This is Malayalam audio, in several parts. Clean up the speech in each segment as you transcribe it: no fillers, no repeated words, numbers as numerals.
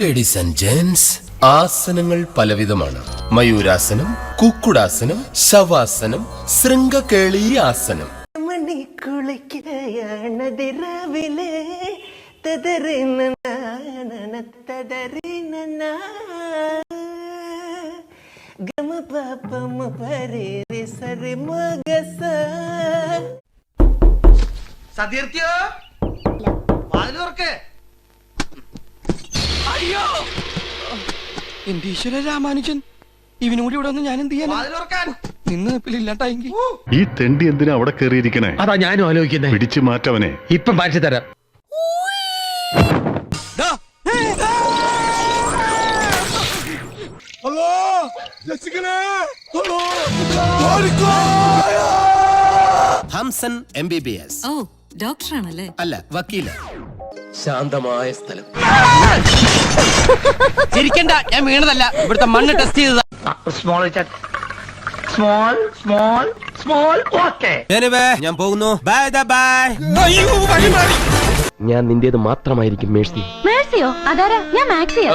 ലേഡീസ് ആൻഡ് ജെന്റ്സ്, ആസനങ്ങൾ പലവിധമാണ്. മയൂരാസനം, കുക്കുടാസനം, ശവാസനം, ശൃംഗകേളി ആസനം. സതീർത്തിയോ അയ്യോ എന്റെ ഈശ്വര രാമാനുജൻ, ഇവനൂടി ഇവിടെ വന്ന് ഞാൻ എന്ത് ചെയ്യാൻ? നിന്ന് നിപ്പിലില്ലാട്ടായെങ്കിൽ ഈ തെണ്ടി എന്തിനാ അവിടെ കയറിയിരിക്കണേ? അതാ ഞാനും ആലോചിക്കുന്നേ. പിടിച്ചു മാറ്റവനെ. ഇപ്പം മാറ്റി തരാം. ഹംസൻ MBBS. ഓ, ഡോക്ടറാണല്ലേ? അല്ല, വക്കീല്. ശാന്തമായ സ്ഥലം. ചിരിക്കണ്ട, ഞാൻ വീണതല്ല, ഇവിടുത്തെ മണ്ണ് ടെസ്റ്റ് ചെയ്തതാ. ഞാൻ പോകുന്നു. Bye bye. ഞാൻ നിന്റേത് മാത്രമായിരിക്കും മേഴ്സി. മേഴ്സിയോ? അതാരാ? ഞാൻ മാക്സിയോ?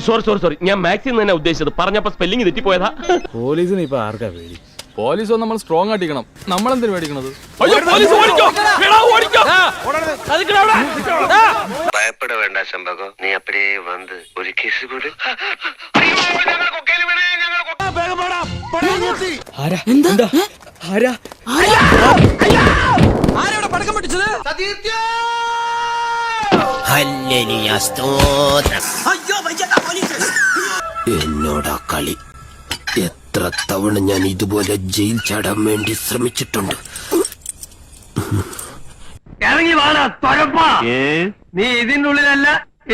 സോറി ഞാൻ മാക്സി എന്ന് തന്നെ ഉദ്ദേശിച്ചത്. പറഞ്ഞപ്പോ സ്പെല്ലിംഗ് തെറ്റിപ്പോയതാ. പോലീസിന് ഇപ്പൊ ആർക്കാ പേടി? പോലീസ് നമ്മൾ സ്ട്രോങ് ആയിട്ടിരിക്കണം. നമ്മളെന്തിനു പേടിക്കണത്? ഭയപ്പെട വേണ്ട ശമ്പകം, നീ അപ്പഴേ വന്ന് ഒരു കേസ് കൂടി. എന്നോടാ കളി. എത്ര തവണ ഞാൻ ഇതുപോലെ ജയിൽ ചാടാൻ വേണ്ടി ശ്രമിച്ചിട്ടുണ്ട്. ഇറങ്ങി വാടാ തൊരപ്പാ. നീ ഇതിന്റെ ഉള്ളിലല്ല,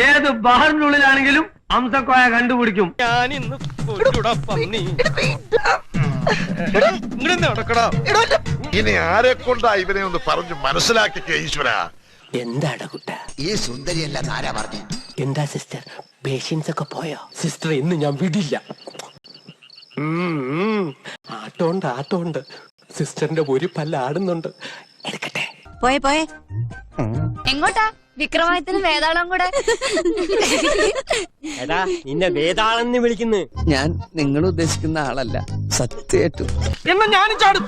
ഏത് ബഹറിന്റെ ഉള്ളിലാണെങ്കിലും അംസക്കോയ കണ്ടുപിടിക്കും. ഇനി ആരെ കൊണ്ടാ ഇവനെ ഒന്ന് പറഞ്ഞു മനസ്സിലാക്കിക്കേ ഈശ്വര. എന്താടാ കുട്ട, ഈ സുന്ദരിയല്ല ആരാ പറഞ്ഞു? എന്താ സിസ്റ്റർ, പേഷ്യൻസ് ഒക്കെ പോയോ? സിസ്റ്റർ, ഇന്ന് ഞാൻ വിടില്ല. ആട്ടോണ്ട് സിസ്റ്ററിന്റെ ഒരു പല്ല് ആടുന്നുണ്ട്. എടുക്കട്ടെ. പോയെ എങ്ങോട്ടാ? വിക്രമാദിത്യന് വേതാളം കൂടെ. എടാ, നിന്നെ വേതാളെന്ന് വിളിക്കുന്നു. ഞാൻ നിങ്ങൾ ഉദ്ദേശിക്കുന്ന ആളല്ല, സത്യമായിട്ടും. എന്നാ ഞാനും ചാടും.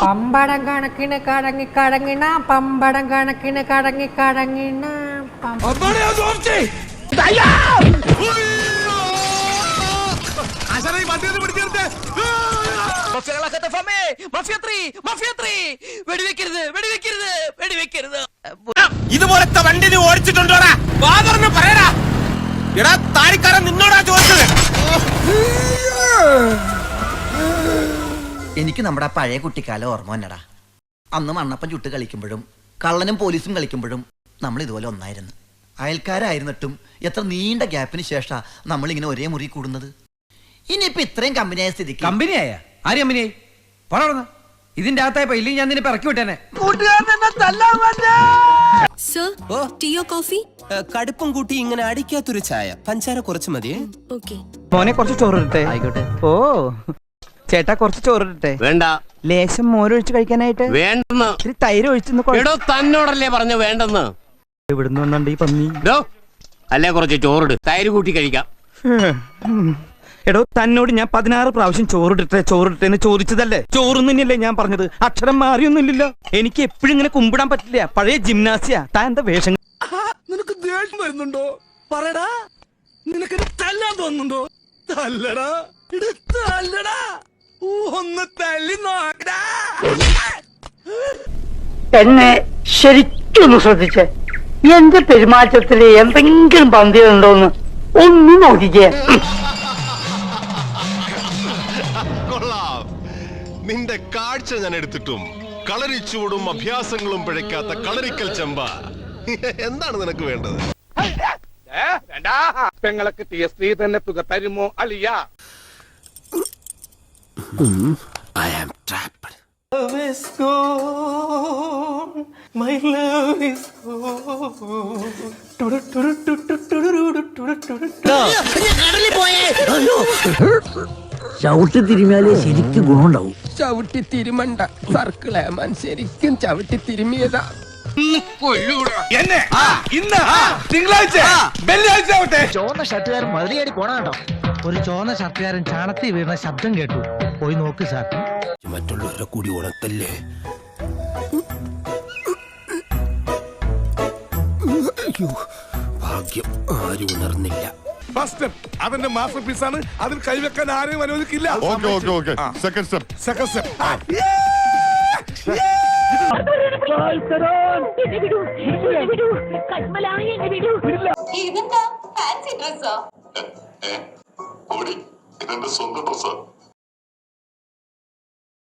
പമ്പടം കണക്കിന് കടങ്ങിക്കടങ്ങിണ, പമ്പടം കണക്കിന് കടങ്ങിക്കടങ്ങിണ. ഇതുപോലത്തെ വണ്ടി നീ ഓടിച്ചിട്ടുണ്ടോടാ? വാതർന്ന് പറയടാ. എടാ താടിക്കാരൻ നിന്നോടാ ചോദിച്ചത്. എനിക്ക് നമ്മുടെ പഴയ കുട്ടിക്കാലം ഓർമ്മ വന്നടാ. അന്ന് മണ്ണപ്പം ചുട്ട് കളിക്കുമ്പോഴും കള്ളനും പോലീസും കളിക്കുമ്പോഴും നമ്മൾ ഇതുപോലെ ഒന്നായിരുന്നു. അയൽക്കാരായിരുന്നിട്ടും എത്ര നീണ്ട ഗ്യാപ്പിന് ശേഷം നമ്മളിങ്ങനെ ഒരേ മുറി കൂടുന്നത്. ഇനിയിപ്പോ ഇത്രയും കമ്പനിയായ സ്ഥിതിക്ക്. കമ്പനിയായ ആര് കമ്പനിയായി? പണം ഇതിന്റെ അകത്തായപ്പോ ഇല്ലെങ്കിൽ ഞാൻ നിന്നെ ഇറക്കി വിട്ടേനെ. Sir, ടീയോ coffee? കടുപ്പം കൂട്ടി ഇങ്ങനെ അടിക്കാത്തൊരു ചായ. പഞ്ചാര കുറച്ച് മതിയേ. ഓക്കെ. മോനെ കുറച്ച് ചോറിട്ടെ. ആയിക്കോട്ടെ. ഓ ചേട്ടാ, കുറച്ച് ചോറിട്ടെ. വേണ്ട. ലേശം മോരൊഴിച്ച് കഴിക്കാനായിട്ട് വേണ്ടെന്ന്. ഇത്തിരി തൈര് ഒഴിച്ചെന്ന്. തന്നോടല്ലേ പറഞ്ഞു വേണ്ടെന്ന്? എവിടുന്ന് വന്നുണ്ട് ഈ പന്നി? അല്ലേ കുറച്ച് ചോറിട്, തൈര് കൂട്ടി കഴിക്കാം. എടോ, തന്നോട് ഞാൻ 16 പ്രാവശ്യം ചോറിട്ടെ ചോദിച്ചതല്ലേ? ചോറും തന്നെയല്ലേ ഞാൻ പറഞ്ഞത്? അക്ഷരം മാറിയൊന്നുമില്ലല്ലോ. എനിക്ക് എപ്പോഴും ഇങ്ങനെ കുമ്പിടാൻ പറ്റില്ല. പഴയ ജിംനാസിയ. താൻ എന്താ വേഷം? നിനക്ക് ദേഷ്യം വരുന്നുണ്ടോ? പറയടാ. നിനക്ക് തല്ലാൻ തോന്നുന്നുണ്ടോ? തല്ലടാ, തല്ലടാ, ഒന്ന് തല്ലി നോക്കടാ. എന്നെ ശരിക്കൊന്ന് ശ്രദ്ധിച്ചേ. എന്റെ പെരുമാറ്റത്തില് എന്തെങ്കിലും പന്തികളുണ്ടോന്ന് ഒന്ന് നോക്കിക്കേ. നിന്റെ കാഴ്ച ഞാൻ എടുത്തിട്ടും കളരിച്ചൂടും അഭ്യാസങ്ങളും പിഴയ്ക്കാത്ത കളരിക്കൽ ചെമ്പ. എന്താണ് നിനക്ക് വേണ്ടത്? പെങ്ങളെ കിട്ടിയ സ്ത്രീ തന്നെ തുക തരുമോ അലിയ? I am trapped. ചവിട്ടി തിരുമിയാലേ ശരിക്കും ഗുണമുണ്ടാവും. ചവിട്ടി തിരുമണ്ട സർക്കിളേമാൻ ശരിക്കും ചവിട്ടി തിരുമിയതാ. എന്നെ ഇന്ന് തിങ്കളാഴ്ച വെള്ളിയാഴ്ച ആവട്ടെ. ചുവന്ന ഷർട്ടുകാരൻ മതിലയാടി പോണ കേട്ടോ. ഒരു ചോന്ന ഷർട്ടുകാരൻ ചാണത്തിൽ വീണ ശബ്ദം കേട്ടു. പോയി നോക്ക് സാർ. മറ്റുള്ളവരെ കൂടി ഉണർത്തല്ലേ. അയ്യോ, ഭാഗ്യം ആരും ഉണർന്നില്ല. അവന്റെ മാസ്റ്റർ പീസ് ആണ്. അതിൽ കൈവെക്കാൻ ആരെയും അനുവദിക്കില്ല. Second step. Second step. ഇതെന്താ ഫാൻസി ഡ്രസ്സോ? ഇതെന്റെ സ്വന്തം ഡ്രസ്സാ.